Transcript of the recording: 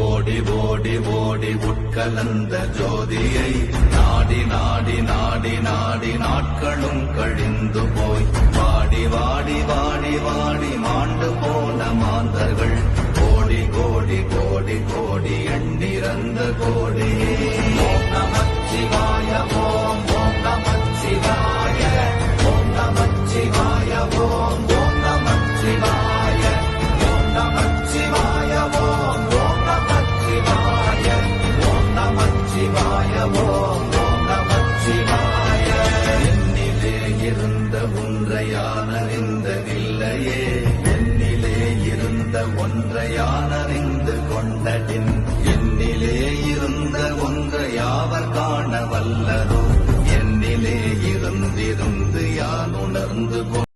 ஓடி ஓடி ஓடி உட்கலந்த ஜோதியை நாடி நாடி நாடி நாடி நாட்களும் கழிந்து போய் வாடி வாடி வாடி வாடி மாண்டு போன மாந்தர்கள் கோடி கோடி கோடி கோடி எண்ணிறந்த கோடி. ஓம் நமச்சிவாய ஓம் ஓம் நமச்சிவாய ஓம் நமச்சிவாய ஓம் ஓம் நமச்சிவாய ஓம் நமச்சிவாய ஓம் ஓம் நமச்சிவாய ஓம் நமச்சிவாய ஓம் ஓம் நமச்சிவாய. என்னிலே இருந்த ஒன்றையானறிந்ததில்லையே, என்னிலே இருந்த ஒன்றையானறிந்து கொண்டடின், என்னிலே இருந்த ஒன்றை யாவர் காண வல்லரோ, என்னிலே இருந்திருந்து யான் உணர்ந்து